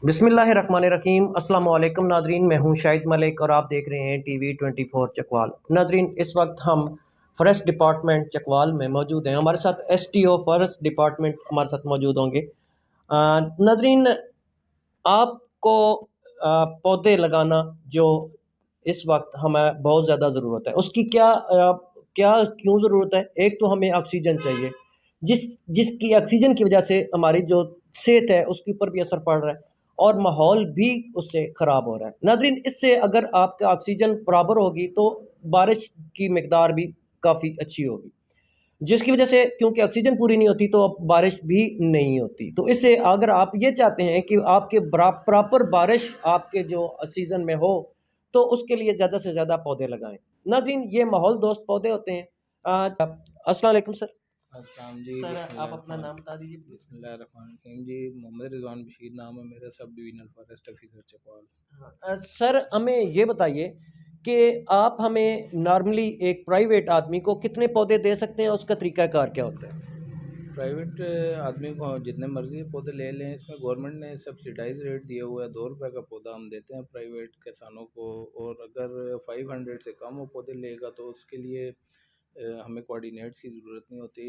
बिस्मिल्लाहिर्रहमानिर्रहीम अस्सलाम वालेकुम नादरीन, मैं हूं शाहिद मलिक और आप देख रहे हैं टीवी 24 चकवाल। नादरीन, इस वक्त हम फॉरेस्ट डिपार्टमेंट चकवाल में मौजूद हैं। हमारे साथ एसटीओ फॉरेस्ट डिपार्टमेंट हमारे साथ मौजूद होंगे। नादरीन, आपको पौधे लगाना जो इस वक्त हमें बहुत ज़्यादा ज़रूरत है, उसकी क्या क्यों ज़रूरत है? एक तो हमें ऑक्सीजन चाहिए, जिसकी ऑक्सीजन की वजह से हमारी जो सेहत है उसके ऊपर भी असर पड़ रहा है और माहौल भी उससे ख़राब हो रहा है। नादरीन, इससे अगर आपका ऑक्सीजन बराबर होगी तो बारिश की मकदार भी काफ़ी अच्छी होगी, जिसकी वजह से क्योंकि ऑक्सीजन पूरी नहीं होती तो अब बारिश भी नहीं होती। तो इससे अगर आप ये चाहते हैं कि आपके प्रॉपर बारिश आपके जो सीज़न में हो, तो उसके लिए ज़्यादा से ज़्यादा पौधे लगाएं। नाज़रीन, ये माहौल दोस्त पौधे होते हैं। अस्सलाम वालेकुम सर। अस्सलाम जी। सर, आप अपना नाम बता दीजिए प्लीज़। बिस्मिल्लाहिर्रहमानिर्रहीम जी। मोहम्मद रिजवान बशीर नाम है मेरा, सब divisional forest officer Chakwal. Sir, हमें ये बताइए कि आप हमें नॉर्मली एक प्राइवेट आदमी को कितने पौधे दे सकते हैं, उसका तरीकाकार क्या होता है? प्राइवेट आदमी को जितने मर्जी पौधे ले लें, इसमें गवर्नमेंट ने सब्सिडाइज रेट दिया हुआ है। 2 रुपये का पौधा हम देते हैं प्राइवेट किसानों को। और अगर 500 से कम वो पौधे लेगा तो उसके लिए हमें कोऑर्डिनेट्स की ज़रूरत नहीं होती।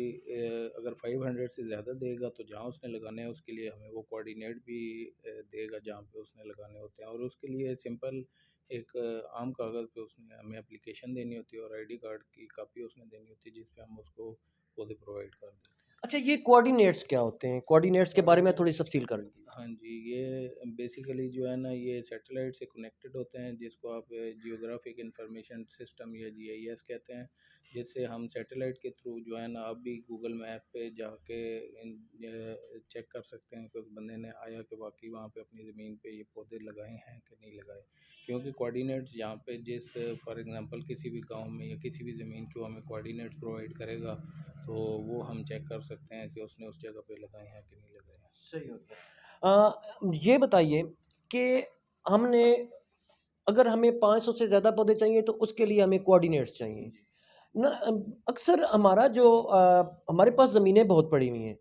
अगर 500 से ज़्यादा देगा तो जहाँ उसने लगाने हैं उसके लिए हमें वो कोऑर्डिनेट भी देगा जहाँ पे उसने लगाने होते हैं। और उसके लिए सिंपल एक आम कागज़ पे उसने हमें एप्लीकेशन देनी होती है और आईडी कार्ड की कापी उसने देनी होती है, जिस पे हम उसको पौधे प्रोवाइड कर देते हैं। अच्छा, ये कोऑर्डिनेट्स क्या होते हैं? कोऑर्डिनेट्स के बारे में थोड़ी कोऑर्डिनेट्स, तफसील कर दीजिए। हाँ जी, ये बेसिकली जो है ना, ये सैटेलाइट से कनेक्टेड होते हैं, जिसको आप जियोग्राफिक इंफॉर्मेशन सिस्टम या जीआईएस कहते हैं। जिससे हम सैटेलाइट के थ्रू जो है ना, अभी गूगल मैप पे जाके चेक कर सकते हैं कि उस बंदे ने आया कि वाकई वहाँ पे अपनी ज़मीन पे ये पौधे लगाए हैं कि नहीं लगाए। क्योंकि कोऑर्डिनेट्स यहाँ पे जिस फॉर एग्जांपल किसी भी गांव में या किसी भी ज़मीन को हमें कोऑर्डिनेट्स प्रोवाइड करेगा, तो वो हम चेक कर सकते हैं कि उसने उस जगह पे लगाए हैं कि नहीं लगाए हैं। सही हो गया। ये बताइए कि हमने अगर हमें 500 से ज़्यादा पौधे चाहिए तो उसके लिए हमें कोऑर्डिनेट्स चाहिए जी। ना। अक्सर हमारा जो हमारे पास ज़मीनें बहुत पड़ी हुई हैं।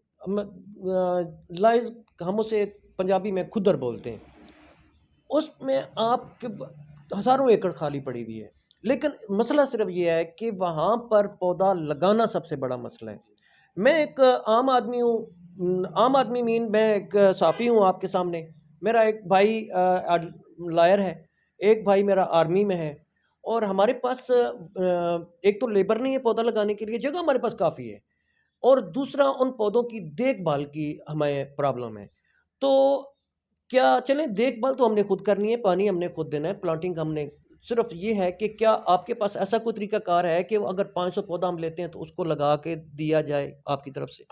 लाइज हम उसे पंजाबी में खुदर बोलते हैं। उसमें आपके हज़ारों एकड़ खाली पड़ी हुई है, लेकिन मसला सिर्फ ये है कि वहाँ पर पौधा लगाना सबसे बड़ा मसला है। मैं एक आम आदमी हूँ। आम आदमी मीन मैं एक साफ़ी हूँ आपके सामने। मेरा एक भाई लॉयर है, एक भाई मेरा आर्मी में है और हमारे पास एक तो लेबर नहीं है पौधा लगाने के लिए, जगह हमारे पास काफ़ी है और दूसरा उन पौधों की देखभाल की हमें प्रॉब्लम है। तो क्या चलें, देखभाल तो हमने खुद करनी है, पानी हमने खुद देना है, प्लांटिंग हमने सिर्फ़ ये है कि क्या आपके पास ऐसा कोई तरीक़ाकार है कि अगर 500 पौधा हम लेते हैं तो उसको लगा के दिया जाए आपकी तरफ से?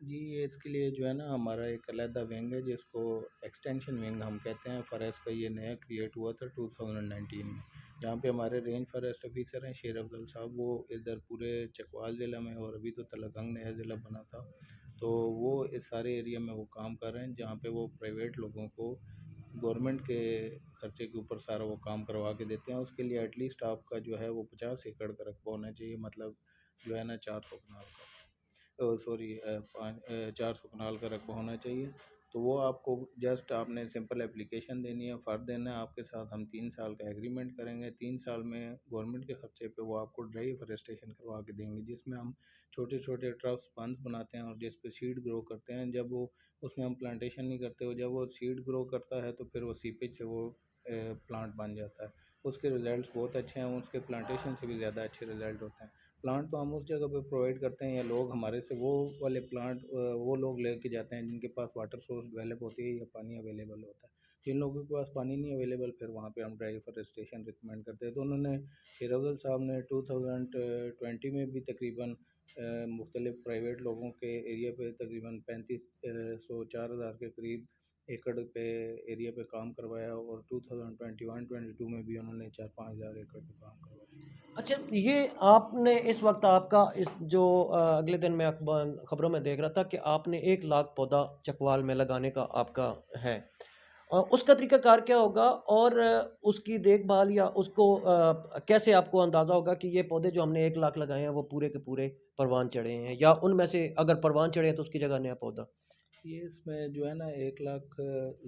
जी, ये इसके लिए जो है ना, हमारा एक अलहदा विंग है जिसको एक्सटेंशन विंग हम कहते हैं। फॉरेस्ट का ये नया क्रिएट हुआ था 2019 में। जहाँ पे हमारे रेंज फॉरेस्ट ऑफिसर हैं शेर अफजल साहब, वो इधर पूरे चकवाल ज़िला में, और अभी तो तलगंग नया ज़िला बना था, तो वो इस सारे एरिया में वो काम कर रहे हैं, जहाँ पे वो प्राइवेट लोगों को गवर्नमेंट के खर्चे के ऊपर सारा वो काम करवा के देते हैं। उसके लिए एटलीस्ट आपका जो है वो 50 एकड़ का रकबा होना चाहिए, मतलब जो है ना 400 कनाल का, सॉरी 400 कनाल का रकबा होना चाहिए। तो वो आपको जस्ट आपने सिंपल एप्लीकेशन देनी है, फ़र्द देना है, आपके साथ हम 3 साल का एग्रीमेंट करेंगे। 3 साल में गवर्नमेंट के खर्चे पे वो आपको ड्राई फॉरेस्टेशन करवा के देंगे, जिसमें हम छोटे छोटे ट्रफ्स बंद बनाते हैं और जिस पे सीड ग्रो करते हैं। जब वो उसमें हम प्लांटेशन नहीं करते हो, जब वो सीड ग्रो करता है तो फिर वो सीपेज से वो प्लांट बन जाता है। उसके रिज़ल्ट्स बहुत अच्छे हैं, उसके प्लांटेशन से भी ज़्यादा अच्छे रिज़ल्ट होते हैं। प्लांट तो हम उस जगह पे प्रोवाइड करते हैं या लोग हमारे से वो वाले प्लांट वो लोग लेके जाते हैं जिनके पास वाटर सोर्स डेवलप होती है या पानी अवेलेबल होता है। जिन लोगों के पास पानी नहीं अवेलेबल, फिर वहाँ पे हम ड्राई फॉरेस्टेशन रिकमेंड करते हैं। तो उन्होंने शेरअफजल साहब ने 2020 में भी तकरीबन मुख्तलिफ प्राइवेट लोगों के एरिया पे तकरीबन 3500 4,000 के करीब एकड़ पे एरिया पे काम करवाया, और 2021-22 में भी उन्होंने 4-5 हज़ार एकड़ पे काम करवाया। अच्छा, ये आपने इस वक्त आपका इस जो अगले दिन मैं अखबार खबरों में देख रहा था कि आपने 1 लाख पौधा चकवाल में लगाने का आपका है। उसका तरीकाकार क्या होगा और उसकी देखभाल या उसको कैसे आपको अंदाज़ा होगा कि ये पौधे जो हमने 1 लाख लगाए हैं वो पूरे के पूरे परवान चढ़े हैं या उनमें से अगर परवान चढ़े हैं तो उसकी जगह नया पौधा? ये इसमें जो है ना 1 लाख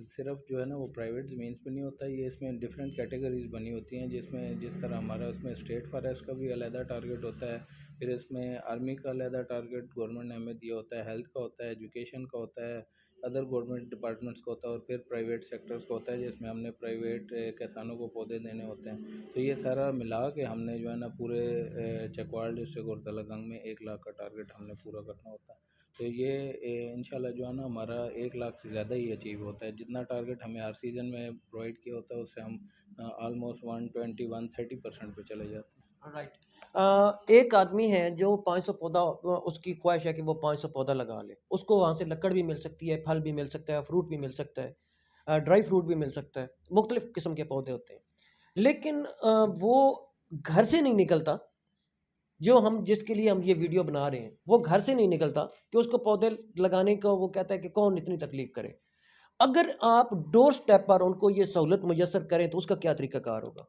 सिर्फ जो है ना वो प्राइवेट ज़मीन पे नहीं होता, ये इसमें डिफरेंट कैटेगरीज बनी होती हैं, जिसमें जिस तरह हमारा उसमें स्टेट फॉरेस्ट का भी अलहदा टारगेट होता है, फिर इसमें आर्मी का अलहदा टारगेट गवर्नमेंट ने हमें दिया होता है, हेल्थ का होता है, एजुकेशन का होता है, अदर गवर्नमेंट डिपार्टमेंट्स का होता है, और फिर प्राइवेट सेक्टर्स का होता है जिसमें हमने प्राइवेट किसानों को पौधे देने होते हैं। तो ये सारा मिला के हमने जो है ना पूरे चकवाल डिस्ट्रिक्ट और दलागंग में 1 लाख का टारगेट हमने पूरा करना होता है। तो ये इंशाल्लाह जो है ना हमारा 1 लाख से ज़्यादा ही अचीव होता है, जितना टारगेट हमें हर सीज़न में प्रोवाइड किया होता है उससे हम ऑलमोस्ट 120-130% पे चले जाते हैं। राइट। एक आदमी है जो 500 पौधा, उसकी ख्वाहिश है कि वो 500 पौधा लगा ले, उसको वहाँ से लकड़ भी मिल सकती है, फल भी मिल सकता है, फ्रूट भी मिल सकता है, ड्राई फ्रूट भी मिल सकता है, मुख्तलिफ किस्म के पौधे होते हैं। लेकिन वो घर से नहीं निकलता, जो हम जिसके लिए हम ये वीडियो बना रहे हैं वो घर से नहीं निकलता कि उसको पौधे लगाने का वो कहता है कि कौन इतनी तकलीफ करे। अगर आप डोर स्टेप पर उनको ये सहूलत मुयसर करें तो उसका क्या तरीकाकार होगा?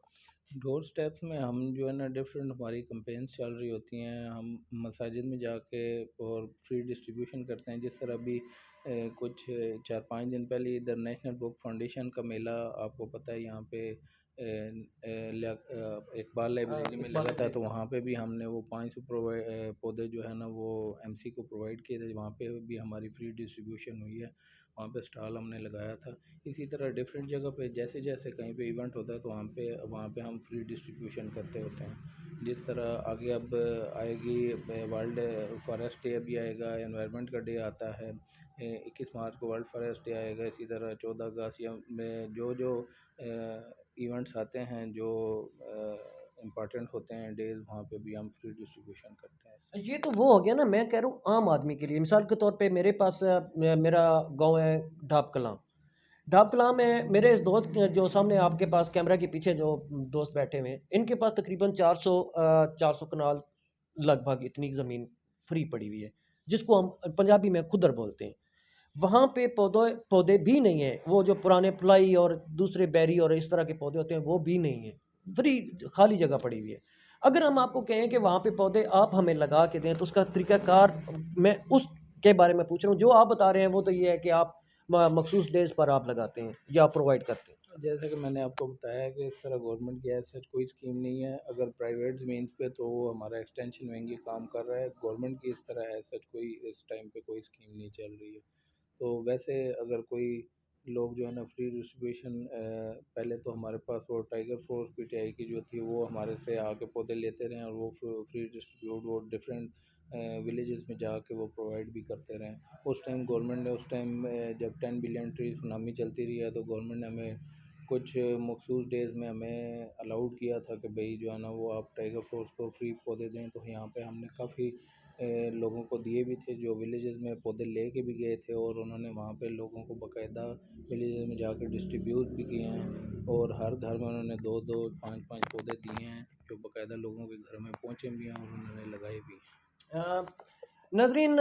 डोर स्टेप्स में हम जो है ना डिफरेंट हमारी कंपेन्स चल रही होती हैं, हम मसाजिद में जाके और फ्री डिस्ट्रीब्यूशन करते हैं। जिस तरह अभी कुछ 4-5 दिन पहले इधर नेशनल बुक फाउंडेशन का मेला आपको पता है यहाँ पे इकबाल लाइब्रेरी में इकबाल लगा था, तो लाइब्रेरी। वहाँ पे भी हमने वो 500 पौधे जो है ना वो एमसी को प्रोवाइड किए थे, वहाँ पे भी हमारी फ्री डिस्ट्रीब्यूशन हुई है, वहाँ पे स्टॉल हमने लगाया था। इसी तरह डिफरेंट जगह पे जैसे जैसे कहीं पे इवेंट होता है तो वहाँ पे हम फ्री डिस्ट्रीब्यूशन करते होते हैं। जिस तरह आगे अब आएगी वर्ल्ड फॉरेस्ट डे अभी आएगा, एनवायरनमेंट का डे आता है, 21 मार्च को वर्ल्ड फॉरेस्ट डे आएगा, इसी तरह 14 अगस्त या में जो जो इवेंट्स आते हैं जो इम्पॉर्टेंट होते हैं डेज, वहाँ पे भी हम फ्री डिस्ट्रीब्यूशन करते हैं। ये तो वो हो गया ना, मैं कह रहा हूँ आम आदमी के लिए। मिसाल के तौर पे मेरे पास मेरा गांव है ढाब कलां। ढाब कलां में मेरे इस दोस्त जो सामने आपके पास कैमरा के पीछे जो दोस्त बैठे हुए हैं, इनके पास तकरीबन 400 कनाल लगभग इतनी ज़मीन फ्री पड़ी हुई है, जिसको हम पंजाबी में खुदर बोलते हैं। वहाँ पे पौधे पौधे भी नहीं है, वो जो पुराने प्लाई और दूसरे बैरी और इस तरह के पौधे होते हैं वो भी नहीं है, फ्री खाली जगह पड़ी हुई है। अगर हम आपको कहें कि वहाँ पे पौधे आप हमें लगा के दें तो उसका तरीकाकार, मैं उसके बारे में पूछ रहा हूँ। जो आप बता रहे हैं वो तो ये है कि आप मखसूस डेज पर आप लगाते हैं या प्रोवाइड करते हैं। जैसे कि मैंने आपको बताया कि इस तरह गवर्नमेंट की ऐसा कोई स्कीम नहीं है, अगर प्राइवेट ज़मीन पे तो वो हमारा एक्सटेंशन विंग ही काम कर रहा है, गवर्नमेंट की इस तरह ऐसा कोई इस टाइम पे कोई स्कीम नहीं चल रही है। तो वैसे अगर कोई लोग जो है ना फ्री डिस्ट्रीब्यूशन, पहले तो हमारे पास वो टाइगर फोर्स पीटीआई की जो थी वो हमारे से आके पौधे लेते रहे और वो फ्री डिस्ट्रीब्यूट वो डिफरेंट विलेजेस में जाके वो प्रोवाइड भी करते रहे। उस टाइम गवर्नमेंट ने उस टाइम जब 10 बिलियन ट्री सुनामी चलती रही है तो गवर्नमेंट ने हमें कुछ मखसूस डेज़ में हमें अलाउड किया था कि भाई जो है ना वो आप टाइगर फोर्स को फ्री पौधे दें। तो यहाँ पे हमने काफ़ी लोगों को दिए भी थे जो विलेजेस में पौधे लेके भी गए थे, और उन्होंने वहाँ पे लोगों को बाकायदा विलेजेस में जाकर डिस्ट्रीब्यूट भी किए हैं, और हर घर में उन्होंने 2-2 5-5 पौधे दिए हैं जो बाकायदा लोगों के घर में पहुँचे भी हैं और उन्होंने लगाए भी हैं। नाज़रीन,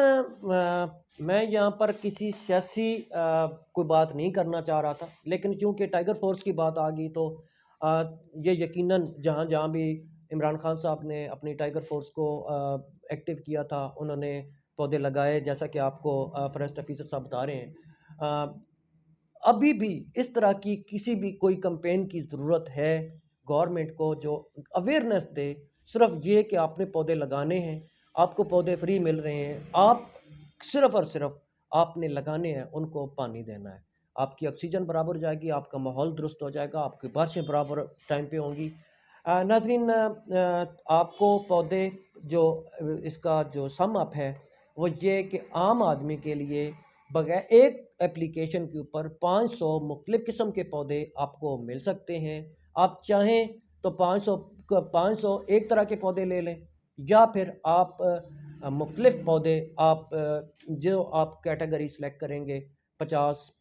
मैं यहाँ पर किसी सियासी कोई बात नहीं करना चाह रहा था, लेकिन चूँकि टाइगर फोर्स की बात आ गई तो ये यकीनन जहाँ जहाँ भी इमरान खान साहब ने अपनी टाइगर फोर्स को एक्टिव किया था, उन्होंने पौधे लगाए जैसा कि आपको फॉरेस्ट ऑफिसर साहब बता रहे हैं। अभी भी इस तरह की किसी भी कोई कैंपेन की ज़रूरत है गवर्नमेंट को, जो अवेयरनेस दे। सिर्फ ये कि आपने पौधे लगाने हैं, आपको पौधे फ्री मिल रहे हैं, आप सिर्फ और सिर्फ आपने लगाने हैं, उनको पानी देना है। आपकी ऑक्सीजन बराबर हो जाएगी, आपका माहौल दुरुस्त हो जाएगा, आपकी बारिशें बराबर टाइम पे होंगी। नाज़रीन, आपको पौधे जो इसका जो सम अप है वो ये कि आम आदमी के लिए बगैर एक एप्लीकेशन के ऊपर 500 मुख्तलिफ़ किस्म के पौधे आपको मिल सकते हैं। आप चाहें तो 500 एक तरह के पौधे ले लें, या फिर आप मुख्तलिफ़ पौधे आप जो आप कैटेगरी सेलेक्ट करेंगे 50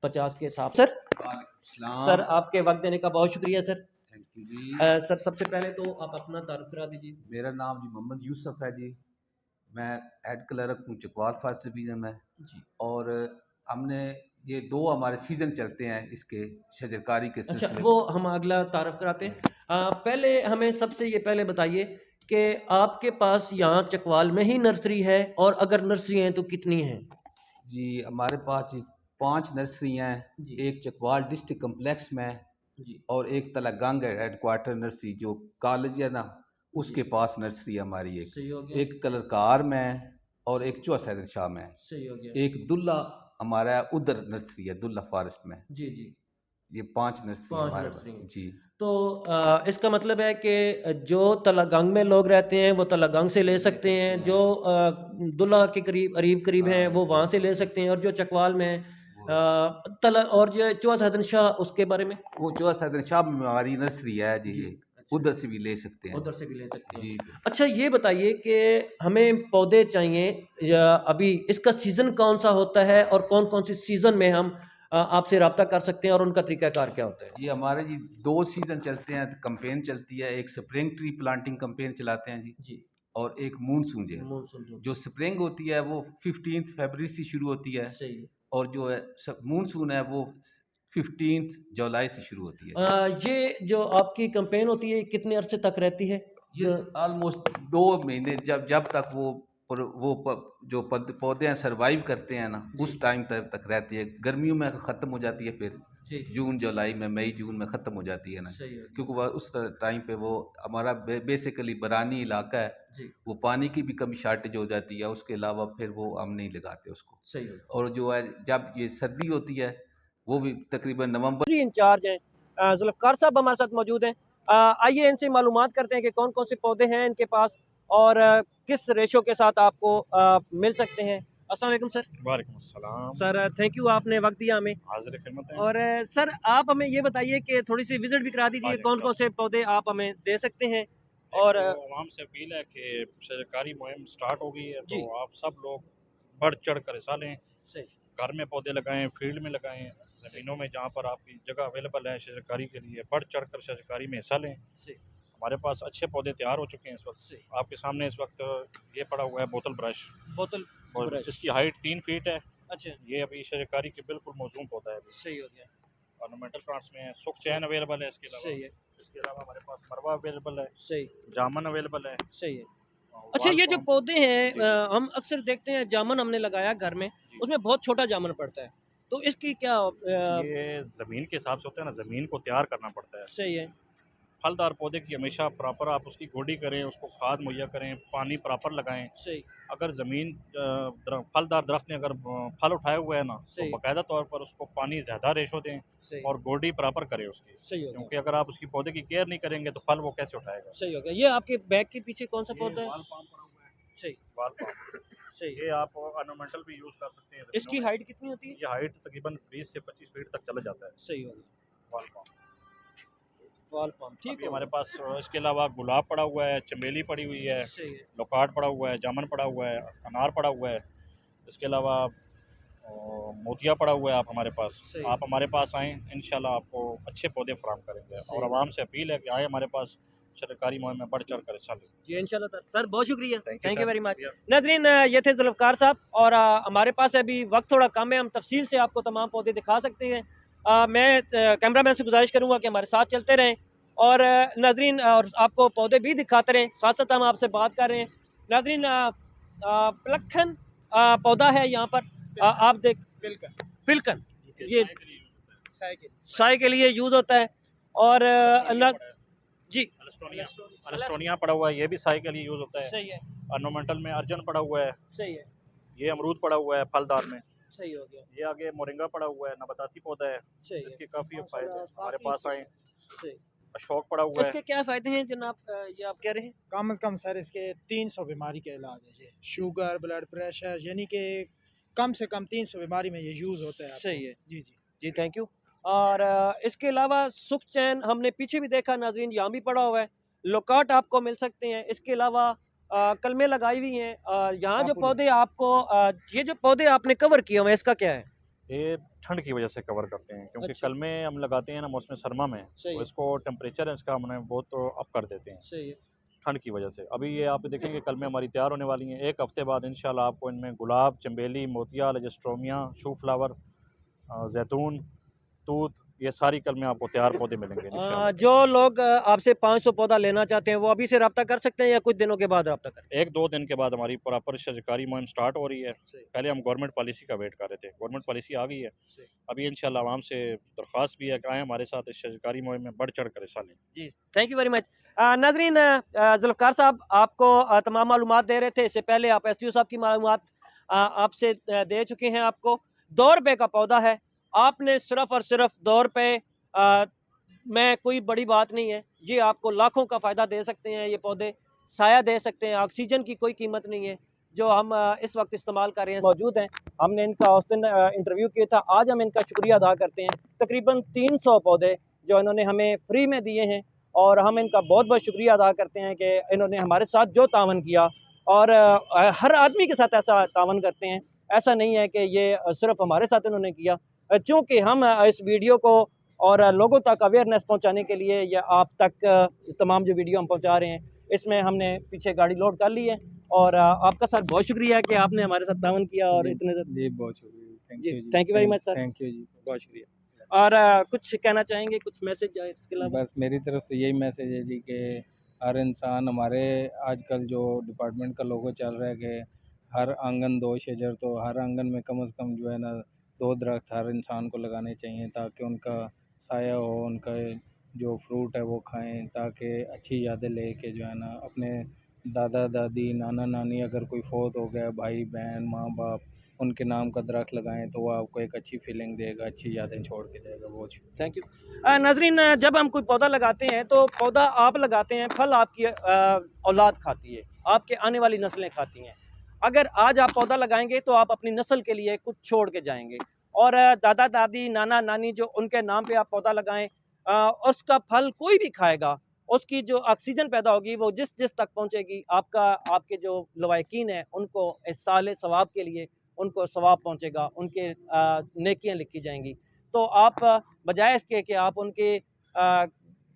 50 के हिसाब सर। सर, वालेकुम आपके वक्त देने का बहुत शुक्रिया sir. Thank you ji. Sir, सबसे पहले तो आप अपना तारुफ करा दीजिए। मेरा नाम जी मोहम्मद यूसुफ है जी। मैं हेड क्लर्क हूँ चकवाल फर्स्ट डिवीज़न में। जी। और हमने ये 2 हमारे सीज़न चलते हैं इसके शजरकारी के अच्छा, सिलसिले वो में। हम अगला तारफ़ कराते हैं। पहले हमें सबसे ये पहले बताइए कि आपके पास यहाँ चकवाल में ही नर्सरी है, और अगर नर्सरी हैं तो कितनी हैं? जी हमारे पास जी 5 नर्सरियाँ हैं। जी एक चकवाल डिस्ट्रिक्ट कॉम्प्लेक्स में है जी और एक तलगंग है हेडक्वार्टर नर्सरी जो कॉलेज है ना, जी उसके पास नर्सरी है हमारी एक। सही हो गया। एक कलरकार में है और एक चौसा सैदन शाह में है। सही हो गया। एक दुल्ला हमारा उधर नर्सरी है, दुल्ला फॉरेस्ट में। जी जी ये 5 नर्सरी 5 हमारे नर्सरी हैं। जी। तो इसका मतलब है कि जो तलागंग में लोग रहते हैं वो तलागंग से ले सकते हैं, जो दुल्ला के करीब करीब करीब हैं हाँ, वो वहाँ से ले सकते हैं, और जो चकवाल में वो तला और जो चौसा हदन शाह उसके बारे में वो चौसा सैदन शाह में हमारी नर्सरी है जी जी एक। अच्छा उधर से भी ले सकते हैं। उधर से भी ले सकते हैं। जी। अच्छा ये बताइए कि हमें पौधे चाहिए या अभी इसका सीज़न कौन सा होता है और कौन कौन सी सीज़न में हम आपसे रब्ता कर सकते हैं और उनका तरीकाकार क्या होता है? ये हमारे जी 2 सीज़न चलते हैं, कैंपेन चलती है। एक स्प्रिंग ट्री प्लांटिंग कैंपेन चलाते हैं जी जी और एक मानसून जो है। मानसून जो जो स्प्रिंग होती है वो 15th फरवरी से शुरू होती है सही है। और जो है मानसून है वो 15th जुलाई से शुरू होती है जी। ये जो आपकी कैंपेन होती है कितने अरसे तक रहती है? ये ऑलमोस्ट 2 महीने जब जब तक जो पौधे हैं सर्वाइव करते हैं ना, जी उस टाइम तक रहती है। गर्मियों में ख़त्म हो जाती है फिर जी जून जुलाई में, मई जून में ख़त्म हो जाती है ना। सही हो गया। क्योंकि वह उस टाइम पे वो हमारा बेसिकली बरानी इलाका है, जी वो पानी की भी कमी शॉर्टेज हो जाती है। उसके अलावा फिर वो हम नहीं लगाते उसको। सही हो गया। और जो है जब ये सर्दी होती है वो भी तकरीबन नवंबर इंचार्ज हैं जुल्फ़कार साहब हमारे साथ मौजूद हैं। आइए इनसे मालूमात करते हैं कि कौन कौन से पौधे हैं इनके पास और किस रेशो के साथ आपको मिल सकते हैं। अस्सलाम वालेकुम सर। वालेकुम अस्सलाम। सर थैंक यू आपने वक्त दिया हमें। हाज़िर खिदमत हैं। और सर आप हमें ये बताइए कि थोड़ी सी विजिट भी करा आ दीजिए जाएँ कौन कौन इंशाल्लाह। से पौधे आप हमें दे सकते हैं। एक और तो आवाम से अपील है कि सरकारी मुहिम स्टार्ट हो गई है, तो जी आप सब लोग बढ़ चढ़ कर हिस्सा लें। सही घर में पौधे लगाएं, फील्ड में लगाएं, सही ज़मीनों में जहाँ पर आपकी जगह अवेलेबल है शजरकारी के लिए, बढ़ चढ़ कर शजरकारी में हिस्सा लें। सही हमारे पास अच्छे पौधे तैयार हो चुके हैं इस वक्त। सही आपके सामने इस वक्त ये पड़ा हुआ है बोतल ब्रश, बोतल और ब्रश इसकी हाइट 3 फीट है। अच्छा ये अभी शजरकारी के बिल्कुल मौजूद पौधा है अभी। सही हो गया। ऑर्नामेंटल प्लांट्स में है, सुख चैन अवेलेबल है इसके अलावा। सही है इसके अलावा हमारे पास मरवा अवेलेबल है, सही जामन अवेलेबल है, सही है। अच्छा वाल ये जो पाम। पौधे हैं जी जी हम अक्सर देखते हैं जामुन हमने लगाया घर में जी। उसमें बहुत छोटा जामुन पड़ता है तो इसकी क्या ये ज़मीन के हिसाब से होता है ना, ज़मीन को तैयार करना पड़ता है। सही है फलदार पौधे की हमेशा प्रॉपर आप उसकी गोडी करें, उसको खाद मुहैया करें, पानी प्रॉपर लगाएं। सही अगर ज़मीन फलदार दरख्त ने अगर फल उठाए हुए है ना, तो सही बाकायदा तौर पर उसको पानी ज़्यादा रेशो दें सही और गोडी प्रॉपर करें उसकी। सही हो क्योंकि गया। अगर आप उसकी पौधे की केयर नहीं करेंगे तो फल वो कैसे उठाएगा। सही हो गया। ये आपके बैग के पीछे कौन सा ये पौधा है? वाल पाम पड़ा हुआ है, सही वाल पाम। सही ये आप ऑर्नामेंटल भी यूज़ कर सकते हैं ज़मीनों इसकी में। हाइट कितनी होती है? ये हाइट तकरीबन 20 से 25 फीट तक चला जाता है सही हो गया। वाल पाम। वॉल पाम ठीक अभी हो हमारे गया। पास इसके अलावा गुलाब पड़ा हुआ है, चमेली पड़ी हुई है, सही है लोकार्ड पड़ा हुआ है, जामुन पड़ा हुआ है, अनार पड़ा हुआ है। इसके अलावा मोतिया पड़ा हुआ है आप हमारे पास। सही आप हमारे पास आएँ, इंशाल्लाह आपको अच्छे पौधे फराहम करेंगे। और सही आवाम से अपील है कि आए हमारे पास, सरकारी मुहिम में बढ़ चढ़ कर हिस्सा लें। जी इंशाल्लाह सर बहुत शुक्रिया। Thank you thank you sir, very much. शुक्रिया। नाज़रीन ये थे जुल्फ़कार साहब और हमारे पास अभी वक्त थोड़ा कम है, हम तफसील से आपको तमाम पौधे दिखा सकते हैं। मैं कैमरा मैन से गुजारिश करूँगा कि हमारे साथ चलते रहें और नाज़रीन और आपको पौधे भी दिखाते रहें, साथ साथ हम आपसे बात कर रहे हैं। नाज़रीन प्लखन पौधा है यहाँ पर आप देख पिलकन ये साय के लिए यूज़ होता है और जी अलेस्टोनिया अलेस्टोनिया पड़ा हुआ है, ये भी साई के लिए यूज़ होता है। सही है ऑर्नामेंटल में अर्जन पड़ा हुआ है, सही है ये अमरूद पड़ा हुआ है फलदार में। सही हो गया ये आगे मोरिंगा पड़ा हुआ है, नबाताती पौधा है, सही है इसके काफ़ी फ़ायदे हैं। हमारे काफी पास आएँ। सही अशोक पड़ा हुआ है। इसके क्या फायदे हैं जनाब ये आप कह रहे हैं? कम से कम सर इसके 300 बीमारी के इलाज है ये शुगर ब्लड प्रेशर यानी कि कम से कम 300 बीमारी में ये यूज़ होता है आपको। सही है जी जी जी थैंक यू। और इसके अलावा सुख चैन हमने पीछे भी देखा नाजरीन यहाँ भी पड़ा हुआ है, लोकाट आपको मिल सकते हैं। इसके अलावा कलमें लगाई हुई हैं। यहाँ जो पापुलर। पौधे आपको ये जो पौधे आपने कवर किए हुए हैं इसका क्या है? ये ठंड की वजह से कवर करते हैं, क्योंकि अच्छा कलमें हम लगाते हैं ना मौसम सरमा में, सही तो है इसको टेम्परेचर है इसका हमने बहुत अप कर देते हैं सही है ठंड की वजह से। अभी ये आप देखेंगे कलमें हमारी तैयार होने वाली हैं। एक हफ्ते बाद इंशाल्लाह आपको इनमें गुलाब, चंबेली, मोतिया, लेजिस्ट्रोमिया, शू फ्लावर, जैतून, तूत, ये सारी कल में आपको तैयार पौधे मिलेंगे इंशाल्लाह। जो लोग आपसे 500 पौधा लेना चाहते हैं वो अभी से रब्ता कर सकते हैं या कुछ दिनों के बाद रब्ता करें? 1-2 दिन के बाद हमारी प्रॉपर शजरकारी मुहिम स्टार्ट हो रही है। सही। पहले हम गवर्नमेंट पॉलिसी का वेट कर रहे थे, गवर्नमेंट पॉलिसी आ गई है। सही। अभी इंशाल्लाह आवाम से दरख्वास्त भी है कि आएँ हमारे साथ इस शजरकारी मुहिम में बढ़ चढ़ कर हिस्सा लें। जी, थैंक यू वेरी मच। नाज़रीन, ज़ुल्फ़िकार साहब आपको तमाम मालूमात दे रहे थे। इससे पहले आप एसडीओ साहब की मालूमात आपसे दे चुके हैं आपको। ₹2 का पौधा है, आपने सिर्फ़ और सिर्फ ₹2 में कोई बड़ी बात नहीं है। ये आपको लाखों का फ़ायदा दे सकते हैं ये पौधे, साया दे सकते हैं, ऑक्सीजन की कोई कीमत नहीं है, जो हम इस वक्त इस्तेमाल कर रहे हैं। मौजूद हैं, हमने इनका उस दिन इंटरव्यू किया था, आज हम इनका शुक्रिया अदा करते हैं। तकरीबन 300 पौधे जो इन्होंने हमें फ्री में दिए हैं और हम इनका बहुत बहुत शुक्रिया अदा करते हैं कि इन्होंने हमारे साथ जो तावन किया और हर आदमी के साथ ऐसा तावन करते हैं। ऐसा नहीं है कि ये सिर्फ हमारे साथ इन्होंने किया, चूँकि हम इस वीडियो को और लोगों तक अवेयरनेस पहुंचाने के लिए या आप तक तमाम जो वीडियो हम पहुंचा रहे हैं, इसमें हमने पीछे गाड़ी लोड कर ली है और आपका सर बहुत शुक्रिया है कि आपने हमारे साथ तावन किया और इतने जी बहुत शुक्रिया, जी, thank you very much sir. Thank you जी। बहुत शुक्रिया। और कुछ कहना चाहेंगे, कुछ मैसेज है इसके अलावा? बस मेरी तरफ से यही मैसेज है जी कि हर इंसान हमारे आजकल जो डिपार्टमेंट का लोगो चल रहा है कि हर आंगन 2 शजर, तो हर आंगन में कम से कम जो है ना 2 दरख्त हर इंसान को लगाने चाहिए ताकि उनका साया हो, उनका जो फ्रूट है वो खाएं, ताकि अच्छी यादें लेके जो है ना अपने दादा दादी नाना नानी अगर कोई फोत हो गया, भाई बहन माँ बाप, उनके नाम का दरख्त लगाएं तो वो आपको एक अच्छी फीलिंग देगा, अच्छी यादें छोड़ के जाएगा। बहुत शुक्रिया। Thank you. नाजरीन, जब हम कोई पौधा लगाते हैं तो पौधा आप लगाते हैं, फल आपकी औलाद खाती है, आपके आने वाली नस्लें खाती हैं। अगर आज आप पौधा लगाएंगे तो आप अपनी नस्ल के लिए कुछ छोड़ के जाएंगे और दादा दादी नाना नानी जो उनके नाम पे आप पौधा लगाएं, उसका फल कोई भी खाएगा, उसकी जो ऑक्सीजन पैदा होगी वो जिस जिस तक पहुंचेगी, आपके जो लवाकिन हैं उनको इस साले सवाब के लिए उनको सवाब पहुंचेगा, उनके नेकियां लिखी जाएंगी। तो आप बजाय इसके कि आप उनके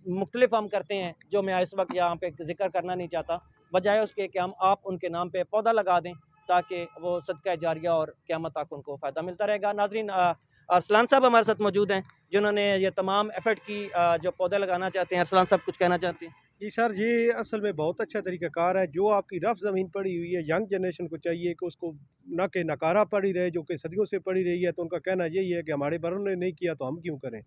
मुख्तलिफ हम करते हैं, जो मैं इस वक्त यहाँ पे जिक्र करना नहीं चाहता, बजाय उसके कि हम आप उनके नाम पे पौधा लगा दें ताकि वो सदका जारिया और क़यामत तक उनको फ़ायदा मिलता रहेगा। नाज़रीन, अरसलान साहब हमारे साथ मौजूद हैं जिन्होंने ये तमाम एफ़र्ट की, जो पौधे लगाना चाहते हैं। अरसलान साहब कुछ कहना चाहते हैं? जी सर, ये असल में बहुत अच्छा तरीक़ाकार है। जो आपकी रफ़ ज़मीन पड़ी हुई है, यंग जनरेशन को चाहिए कि उसको ना कि नकारा पड़ी रहे, जो कि सदियों से पड़ी रही है, तो उनका कहना यही है कि हमारे बड़ों ने नहीं किया तो हम क्यों करें।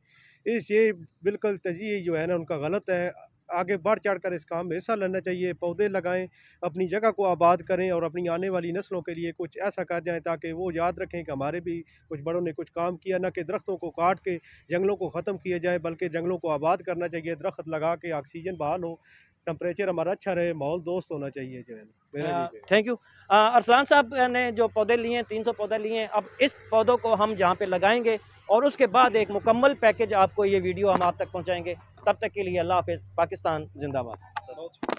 ये बिल्कुल तर्जीह जो है ना उनका गलत है। आगे बढ़ चढ़ कर इस काम में हिस्सा लेना चाहिए, पौधे लगाएं, अपनी जगह को आबाद करें और अपनी आने वाली नस्लों के लिए कुछ ऐसा कर जाएं ताकि वो याद रखें कि हमारे भी कुछ बड़ों ने कुछ काम किया। ना कि दरख्तों को काट के जंगलों को ख़त्म किया जाए, बल्कि जंगलों को आबाद करना चाहिए, दरख्त लगा के ऑक्सीजन बहाल हो, टेम्परेचर हमारा अच्छा रहे, माहौल दोस्त होना चाहिए जो है ना, मेरा यही है। Thank you. अरसलान साहब ने जो पौधे लिए हैं, 300 पौधे लिए हैं, अब इस पौधों को हम जहाँ पे लगाएंगे और उसके बाद एक मुकम्मल पैकेज आपको ये वीडियो हम आप तक पहुँचाएंगे। तब तक के लिए अल्लाह हाफ़िज़। पाकिस्तान जिंदाबाद।